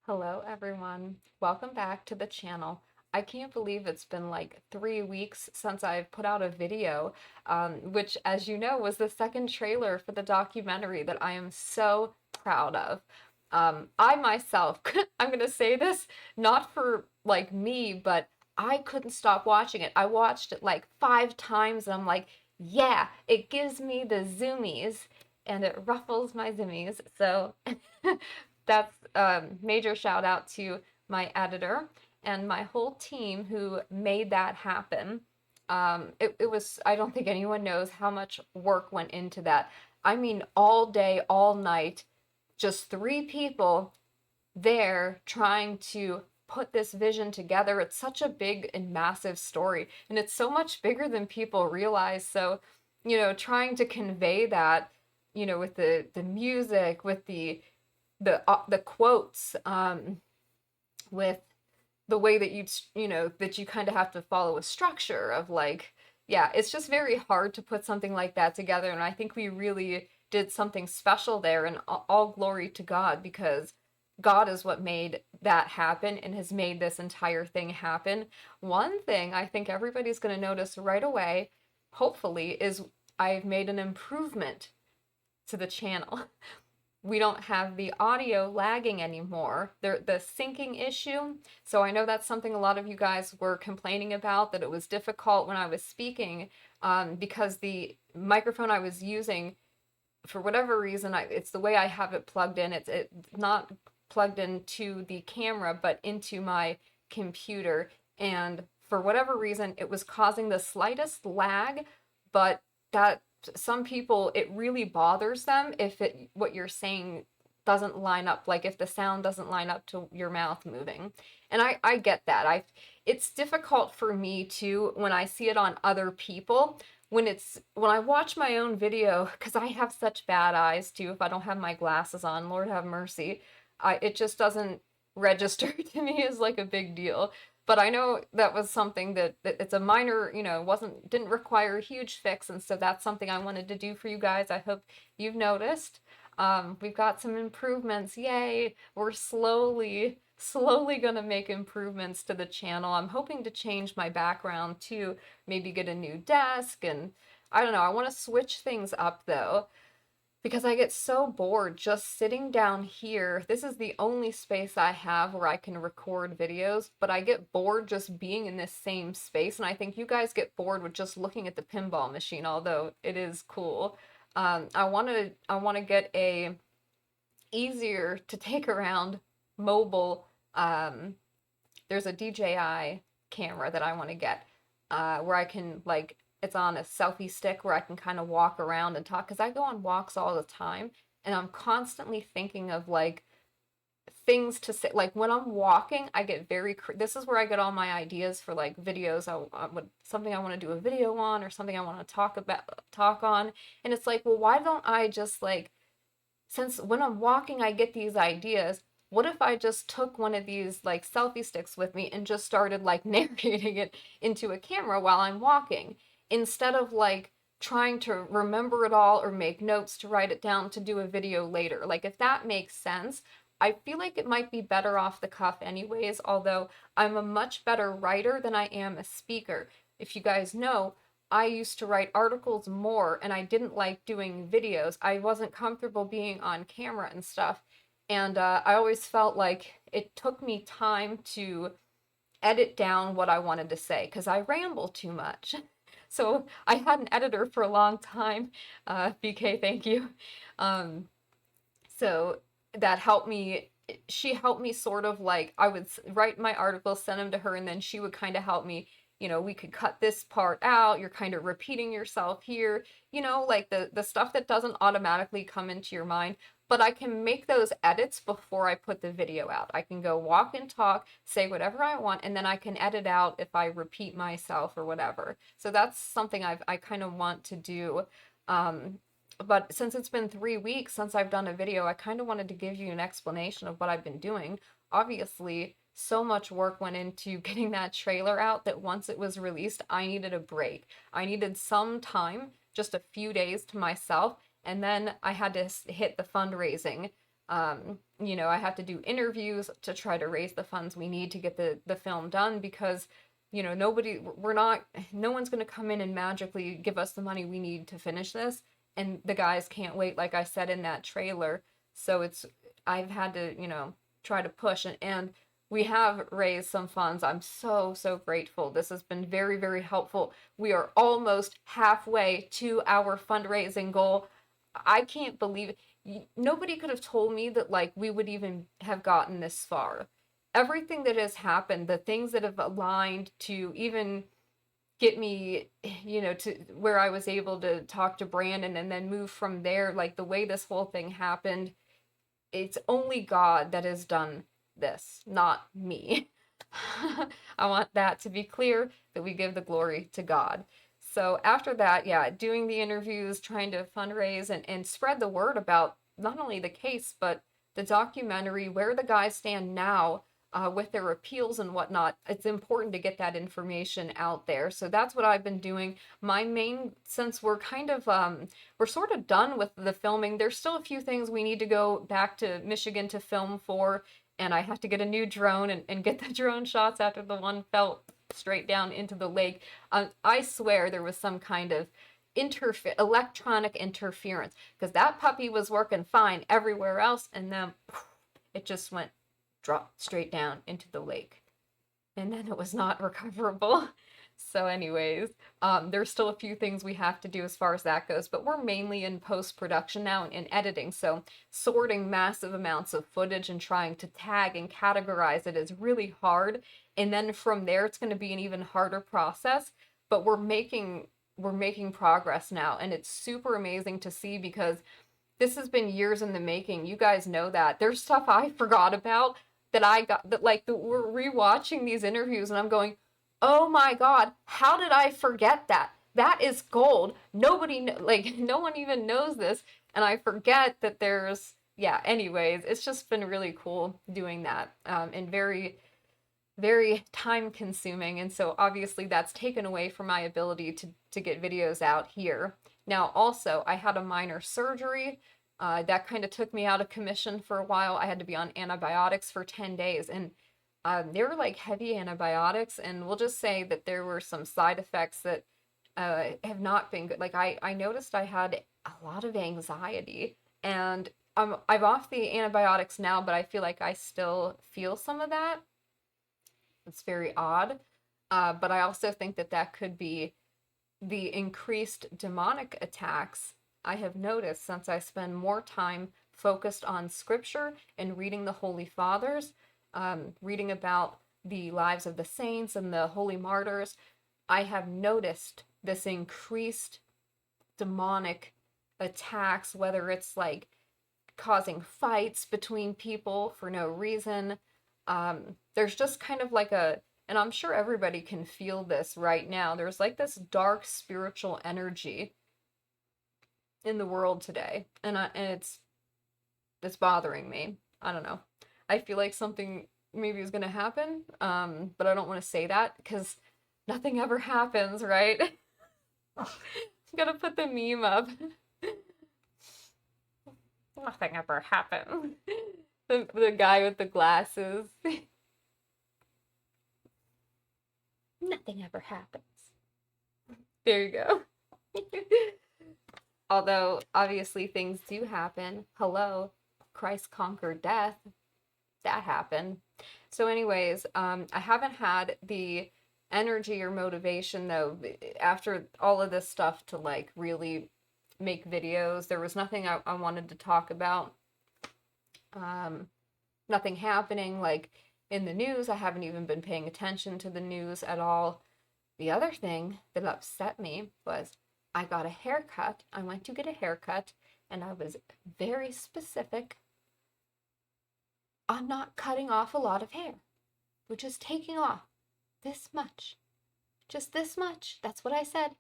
Hello everyone, welcome back to the channel. I can't believe it's been like 3 weeks since I've put out a video, which as you know was the second trailer for the documentary that I am so proud of. I myself, I'm gonna say this, not for like me, but I couldn't stop watching it. I watched it like 5 times and I'm like, yeah, it gives me the zoomies and it ruffles my zoomies. So that's major shout out to my editor and my whole team who made that happen. It was, I don't think anyone knows how much work went into that. I mean, all day, all night, just 3 people there trying to put this vision together. It's such a big and massive story, and it's so much bigger than people realize. So, trying to convey that, with the music, with the quotes, with the way that that you kind of have to follow a structure of like, yeah, it's just very hard to put something like that together. And I think we really did something special there. And all glory to God, because God is what made that happen and has made this entire thing happen. One thing I think everybody's going to notice right away, hopefully, is I've made an improvement to the channel. We don't have the audio lagging anymore. The syncing issue. So I know that's something a lot of you guys were complaining about, that it was difficult when I was speaking, because the microphone I was using, for whatever reason, it's the way I have it plugged in. It's not plugged into the camera, but into my computer. And for whatever reason, it was causing the slightest lag, but that some people, it really bothers them if what you're saying doesn't line up, like if the sound doesn't line up to your mouth moving. And I get that. It's difficult for me too when I see it on other people. When I watch my own video, because I have such bad eyes too, if I don't have my glasses on, Lord have mercy, it just doesn't register to me as like a big deal. But I know that was something that it's a minor, didn't require a huge fix, and so that's something I wanted to do for you guys. I hope you've noticed. We've got some improvements. Yay! We're slowly gonna make improvements to the channel. I'm hoping to change my background too, maybe get a new desk, and I don't know. I want to switch things up though, because I get so bored just sitting down here. This is the only space I have where I can record videos, but I get bored just being in this same space, and I think you guys get bored with just looking at the pinball machine, although it is cool. I want to get a easier to take around mobile. There's a DJI camera that I want to get, where I can like, it's on a selfie stick where I can kind of walk around and talk, because I go on walks all the time and I'm constantly thinking of like things to say. Like when I'm walking, I get this is where I get all my ideas for like videos. Something I want to do a video on, or something I want to talk on. And it's like, well, why don't I just like, since when I'm walking, I get these ideas. What if I just took one of these like selfie sticks with me and just started like narrating it into a camera while I'm walking, instead of like trying to remember it all or make notes to write it down to do a video later? Like, if that makes sense, I feel like it might be better off the cuff anyways, although I'm a much better writer than I am a speaker. If you guys know, I used to write articles more, and I didn't like doing videos. I wasn't comfortable being on camera and stuff. And I always felt like it took me time to edit down what I wanted to say, because I ramble too much. So I had an editor for a long time. BK, thank you. Um, so that helped me. She helped me sort of like, I would write my articles, send them to her, and then she would kind of help me. We could cut this part out. You're kind of repeating yourself here. Like the stuff that doesn't automatically come into your mind. But I can make those edits before I put the video out. I can go walk and talk, say whatever I want, and then I can edit out if I repeat myself or whatever. So that's something I kind of want to do. But since it's been 3 weeks since I've done a video, I kind of wanted to give you an explanation of what I've been doing. Obviously, so much work went into getting that trailer out that once it was released, I needed a break. I needed some time, just a few days to myself, and then I had to hit the fundraising I have to do interviews to try to raise the funds we need to get the film done because, no one's going to come in and magically give us the money we need to finish this. And the guys can't wait, like I said in that trailer. So I've had to, try to push and we have raised some funds. I'm so, so grateful. This has been very, very helpful. We are almost halfway to our fundraising goal. I can't believe it. Nobody could have told me that like we would even have gotten this far. Everything that has happened, the things that have aligned to even get me, to where I was able to talk to Brandon and then move from there, like the way this whole thing happened, it's only God that has done this, not me. I want that to be clear, that we give the glory to God. So after that, yeah, doing the interviews, trying to fundraise and spread the word about not only the case, but the documentary, where the guys stand now with their appeals and whatnot. It's important to get that information out there. So that's what I've been doing. My main, since we're kind of, we're sort of done with the filming, there's still a few things we need to go back to Michigan to film for. And I have to get a new drone and get the drone shots after the one fell straight down into the lake. I swear there was some kind of electronic interference because that puppy was working fine everywhere else, and then it just dropped straight down into the lake, and then it was not recoverable. So anyways, there's still a few things we have to do as far as that goes, but we're mainly in post-production now and in editing. So sorting massive amounts of footage and trying to tag and categorize it is really hard. And then from there, it's going to be an even harder process, but we're making progress now. And it's super amazing to see because this has been years in the making. You guys know that. There's stuff I forgot about that we're rewatching these interviews and I'm going, oh my God, how did I forget that? That is gold. No one even knows this. And I forget that yeah, anyways, it's just been really cool doing that. And very, very time consuming. And so obviously that's taken away from my ability to get videos out here. Now, also, I had a minor surgery. That kind of took me out of commission for a while. I had to be on antibiotics for 10 days. And they were like heavy antibiotics, and we'll just say that there were some side effects that have not been good. Like I noticed I had a lot of anxiety, and I'm off the antibiotics now, but I feel like I still feel some of that. It's very odd, but I also think that that could be the increased demonic attacks I have noticed since I spend more time focused on scripture and reading the Holy Fathers, reading about the lives of the saints and the holy martyrs. I have noticed this increased demonic attacks, whether it's like causing fights between people for no reason. There's just kind of like and I'm sure everybody can feel this right now. There's like this dark spiritual energy in the world today, and it's bothering me. I don't know. I feel like something maybe is gonna happen, but I don't want to say that because nothing ever happens, right? I'm gonna put the meme up. Nothing ever happened. The guy with the glasses. Nothing ever happens. There you go. Although, obviously, things do happen. Hello, Christ conquered death. That happened. So anyways, I haven't had the energy or motivation, though, after all of this stuff to, like, really make videos. There was nothing I wanted to talk about. Nothing happening, like, in the news. I haven't even been paying attention to the news at all. The other thing that upset me was I got a haircut. I went to get a haircut, and I was very specific on not cutting off a lot of hair, which is taking off this much. Just this much. That's what I said.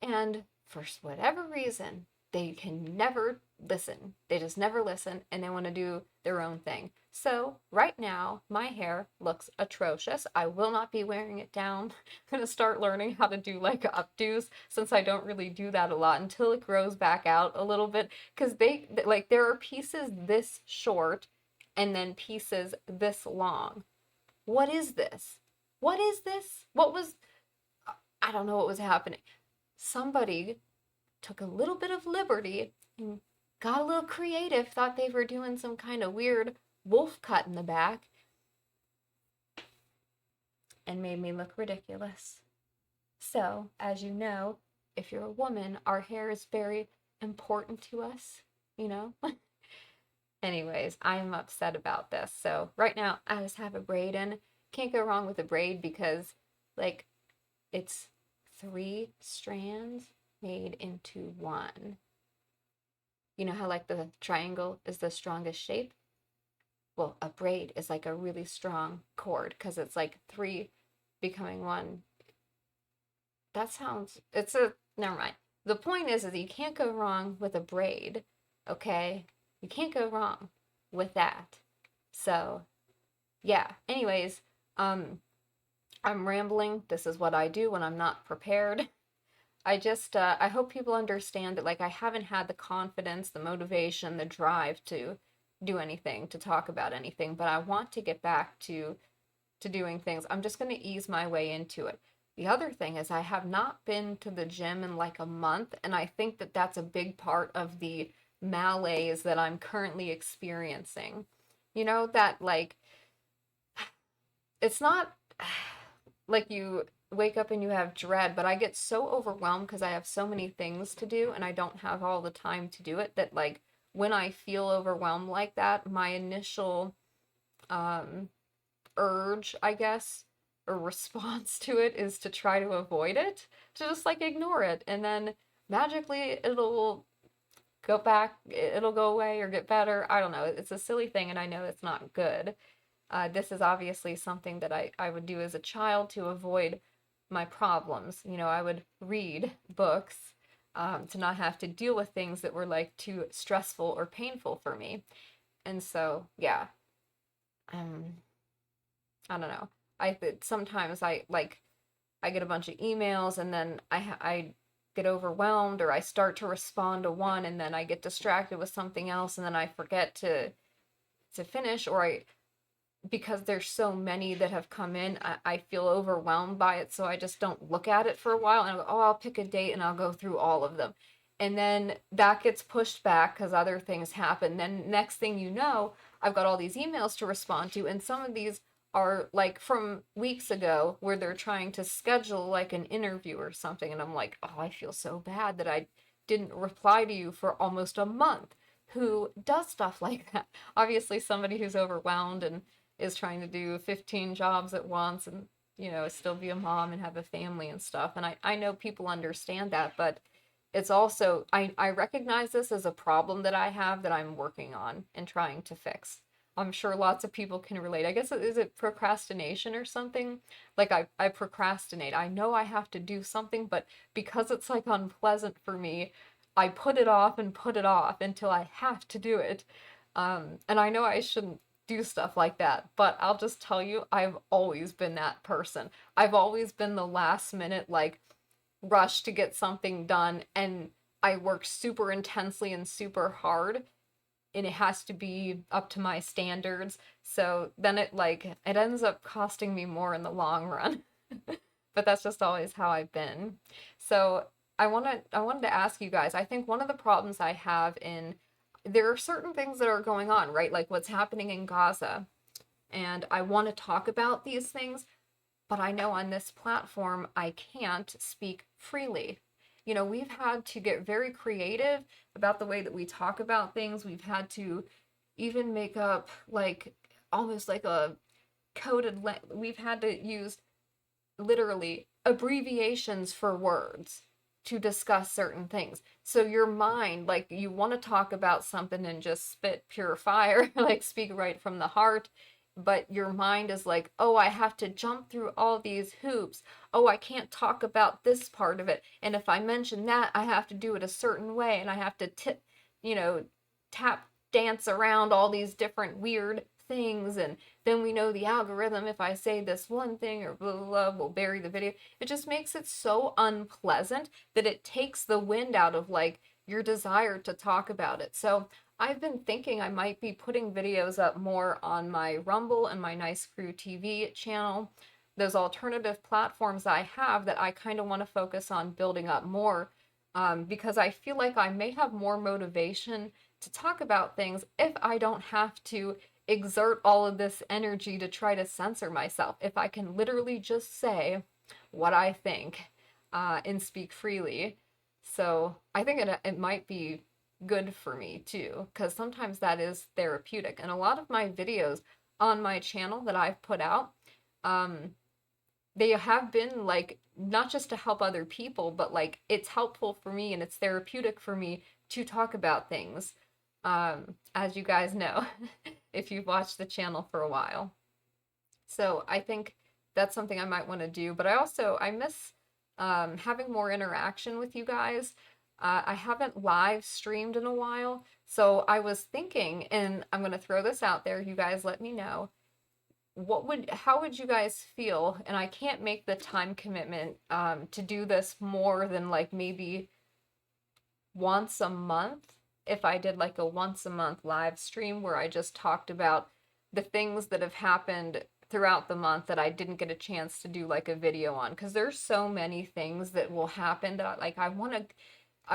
And for whatever reason, they can never listen. They just never listen, and they want to do their own thing. So right now, my hair looks atrocious. I will not be wearing it down. I'm gonna start learning how to do like updos since I don't really do that a lot until it grows back out a little bit. Because like there are pieces this short and then pieces this long. What is this? What is this? What was, I don't know what was happening. Somebody took a little bit of liberty and got a little creative, thought they were doing some kind of weird wolf cut in the back, and made me look ridiculous. So, as you know, if you're a woman, our hair is very important to us, you know? Anyways, I'm upset about this. So, right now, I just have a braid in. Can't go wrong with a braid because, like, it's 3 strands made into one. You know how, like, the triangle is the strongest shape? Well, a braid is like a really strong cord because it's like three becoming one. That sounds, it's a, never mind. The point is that you can't go wrong with a braid, okay? You can't go wrong with that. So, yeah. Anyways, I'm rambling. This is what I do when I'm not prepared. I hope people understand that, like, I haven't had the confidence, the motivation, the drive to do anything, to talk about anything, but I want to get back to doing things. I'm just going to ease my way into it. The other thing is I have not been to the gym in like a month, and I think that that's a big part of the malaise that I'm currently experiencing. You know, that like it's not like you wake up and you have dread, but I get so overwhelmed because I have so many things to do and I don't have all the time to do it that like when I feel overwhelmed like that, my initial um urge, I guess, or response to it is to try to avoid it, to just like ignore it, and then magically it'll go back, it'll go away or get better. I don't know. It's a silly thing, and I know it's not good. This is obviously something that I would do as a child to avoid my problems. You know, I would read books to not have to deal with things that were like too stressful or painful for me. And so, yeah, um, I don't know. Sometimes I get a bunch of emails and then I get overwhelmed or I start to respond to one and then I get distracted with something else and then I forget to finish or I because there's so many that have come in, I feel overwhelmed by it, so I just don't look at it for a while and I go, oh, I'll pick a date and I'll go through all of them. And then that gets pushed back because other things happen. Then next thing you know, I've got all these emails to respond to, and some of these are like from weeks ago where they're trying to schedule like an interview or something, and I'm like, oh, I feel so bad that I didn't reply to you for almost a month. Who does stuff like that? Obviously, somebody who's overwhelmed and is trying to do 15 jobs at once and, you know, still be a mom and have a family and stuff. And I know people understand that, but it's also, I recognize this as a problem that I have that I'm working on and trying to fix. I'm sure lots of people can relate. I guess, is it procrastination or something? Like I procrastinate. I know I have to do something, but because it's like unpleasant for me, I put it off and put it off until I have to do it. And I know I shouldn't do stuff like that, but I'll just tell you, I've always been that person. I've always been the last minute, like, rush to get something done, and I work super intensely and super hard, and it has to be up to my standards. So then it ends up costing me more in the long run. But that's just always how I've been. So I wanted to ask you guys, I think one of the problems I have in there are certain things that are going on, right? Like what's happening in Gaza. And I want to talk about these things, but I know on this platform I can't speak freely. You know, we've had to get very creative about the way that we talk about things. We've had to even make up like almost like a we've had to use literally abbreviations for words to discuss certain things. So your mind, like you want to talk about something and just spit pure fire, like speak right from the heart, but your mind is like, oh, I have to jump through all these hoops. Oh, I can't talk about this part of it. And if I mention that, I have to do it a certain way and I have to you know, tap dance around all these different weird things, and then we know the algorithm, if I say this one thing or blah, blah, blah, will bury the video. It just makes it so unpleasant that it takes the wind out of like your desire to talk about it. So I've been thinking I might be putting videos up more on my Rumble and my Nice Crew TV channel, those alternative platforms I have that I kind of want to focus on building up more, because I feel like I may have more motivation to talk about things if I don't have to exert all of this energy to try to censor myself. If I can literally just say what I think, and speak freely. So I think it might be good for me too, because sometimes that is therapeutic. And a lot of my videos on my channel that I've put out, um, they have been like not just to help other people, but like it's helpful for me and it's therapeutic for me to talk about things. As you guys know, if you've watched the channel for a while. So I think that's something I might want to do. But I miss having more interaction with you guys. I haven't live streamed in a while, so I was thinking, and I'm going to throw this out there, you guys let me know, how would you guys feel, and I can't make the time commitment to do this more than like maybe once a month, if I did like a once a month live stream where I just talked about the things that have happened throughout the month that I didn't get a chance to do like a video on, because there's so many things that will happen that like I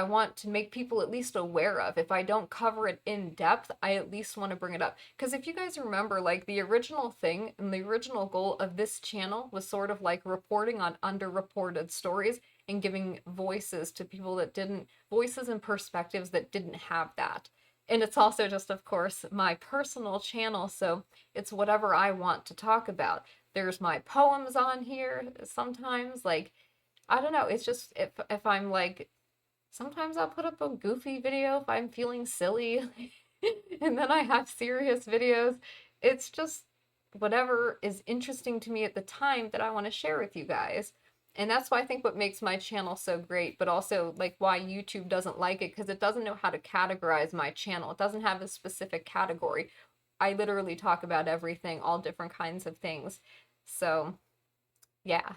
want to make people at least aware of. If I don't cover it in depth, I at least want to bring it up. Because if you guys remember, like the original thing and the original goal of this channel was sort of like reporting on underreported stories and giving voices to people that didn't, voices and perspectives that didn't have that. And it's also just, of course, my personal channel, so it's whatever I want to talk about. There's my poems on here sometimes, like, I don't know, it's just if I'm like, sometimes I'll put up a goofy video if I'm feeling silly, and then I have serious videos. It's just whatever is interesting to me at the time that I want to share with you guys. And that's why I think what makes my channel so great, but also like why YouTube doesn't like it, because it doesn't know how to categorize my channel. It doesn't have a specific category. I literally talk about everything, all different kinds of things. So, yeah.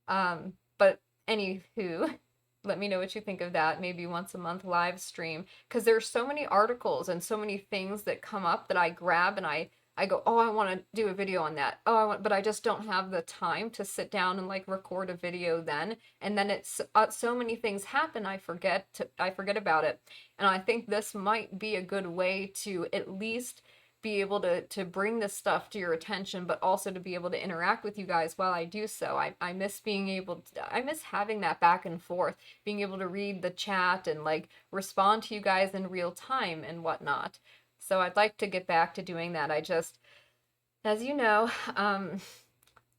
But anywho, let me know what you think of that. Maybe once a month live stream, because there's so many articles and so many things that come up that I grab and I go, oh, I want to do a video on that. Oh, but I just don't have the time to sit down and like record a video then. And then it's so many things happen, I forget about it. And I think this might be a good way to at least be able to bring this stuff to your attention, but also to be able to interact with you guys while I do so. I miss being able to, I miss having that back and forth, being able to read the chat and like respond to you guys in real time and whatnot. So I'd like to get back to doing that. I just, as you know,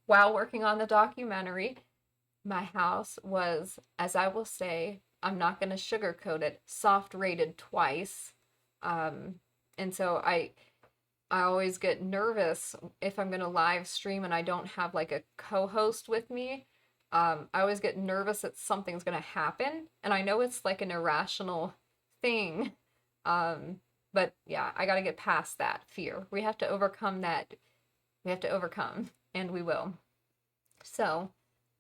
while working on the documentary, my house was, as I will say, I'm not going to sugarcoat it, soft rated twice. And so I always get nervous if I'm going to live stream and I don't have like a co-host with me. I always get nervous that something's going to happen. And I know it's like an irrational thing. But yeah, I got to get past that fear. We have to overcome that. We have to overcome, and we will. So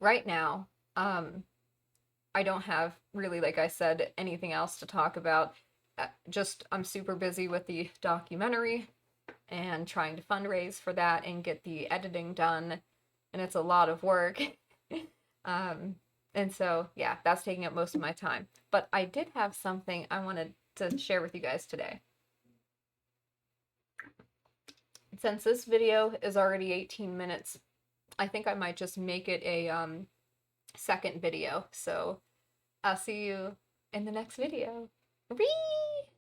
right now, I don't have really, like I said, anything else to talk about. Just I'm super busy with the documentary and trying to fundraise for that and get the editing done, and it's a lot of work. And so yeah, that's taking up most of my time. But I did have something I wanted to share with you guys today. Since this video is already 18 minutes, I think I might just make it a second video. So I'll see you in the next video. Whee!